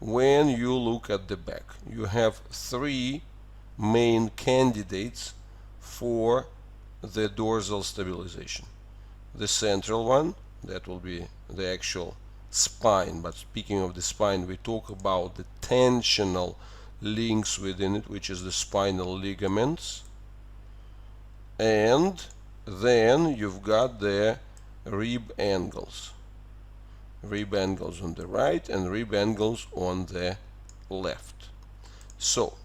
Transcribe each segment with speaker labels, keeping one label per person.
Speaker 1: when you look at the back, you have three main candidates for the dorsal stabilization. The central one, that will be the actual spine, but speaking of the spine, we talk about the tensional links within it, which is the spinal ligaments. And then you've got the rib angles. Rib angles on the right and rib angles on the left. So,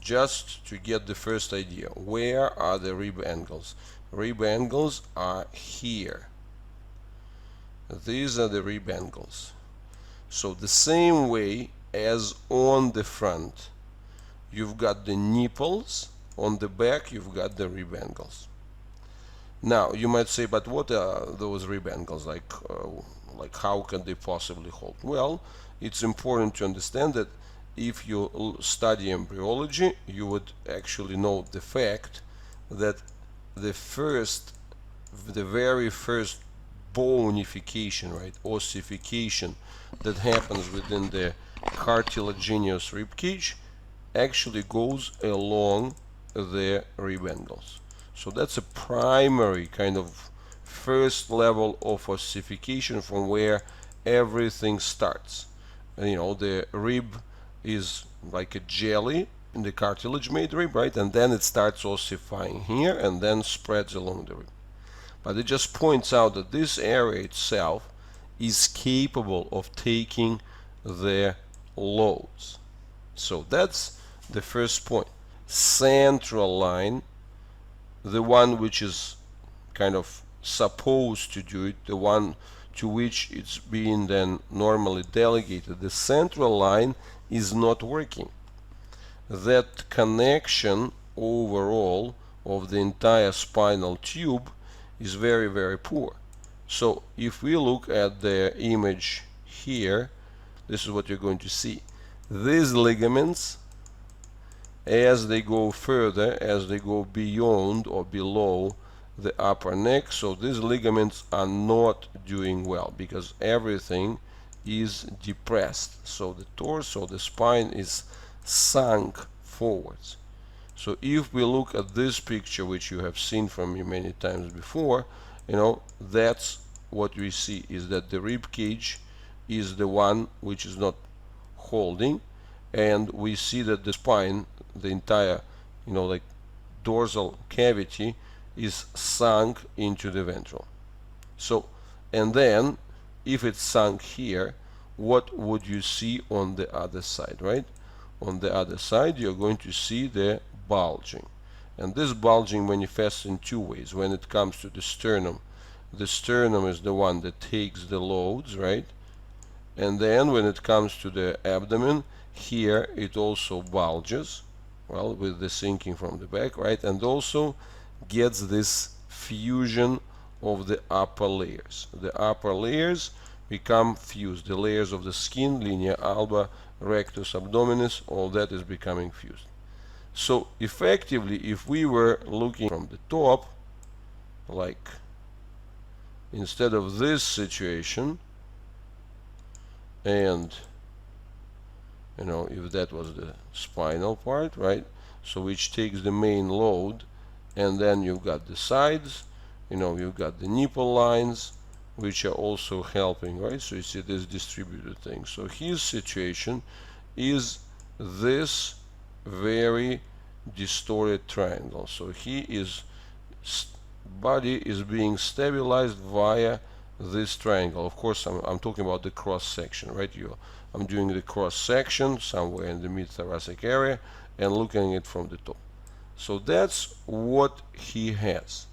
Speaker 1: just to get the first idea, where are the rib angles? Rib angles are here. These are the rib angles. So the same way as on the front, you've got the nipples, on the back you've got the rib angles. Now you might say, but what are those rib angles? Like how can they possibly hold? Well, it's important to understand that if you study embryology, you would actually know the fact that the very first bonification, right, ossification that happens within the cartilaginous rib cage actually goes along the rib angles. So that's a primary kind of first level of ossification from where everything starts. And, you know, the rib is like a jelly in the cartilage made rib, right? And then it starts ossifying here and then spreads along the rib. But it just points out that this area itself is capable of taking the loads. So that's the first point. Central line, the one which is kind of supposed to do it, the one to which it's being then normally delegated, the central line is not working. That connection overall of the entire spinal tube is very, very poor. So if we look at the image here, this is what you're going to see. These ligaments, as they go further, as they go beyond or below the upper neck, so these ligaments are not doing well because everything is depressed. So the torso, the spine is sunk forwards. So if we look at this picture, which you have seen from me many times before, you know, that's what we see, is that the rib cage is the one which is not holding, and we see that the spine, the entire, you know, like dorsal cavity is sunk into the ventral. So, and then if it's sunk here, what would you see on the other side, right? On the other side, you're going to see the bulging. And this bulging manifests in two ways. When it comes to the sternum is the one that takes the loads, right? And then when it comes to the abdomen, here it also bulges, well, with the sinking from the back, right? And also gets this fusion of the upper layers. The upper layers become fused. The layers of the skin, linea alba, rectus abdominis, all that is becoming fused. So effectively, if we were looking from the top, like instead of this situation, and you know, if that was the spinal part, right, so which takes the main load, and then you've got the sides, you know, you've got the nipple lines which are also helping, right? So you see this distributed thing. So his situation is this very distorted triangle. So his body is being stabilized via this triangle. Of course, I'm talking about the cross section, right? I'm doing the cross section somewhere in the mid-thoracic area and looking at it from the top. So that's what he has.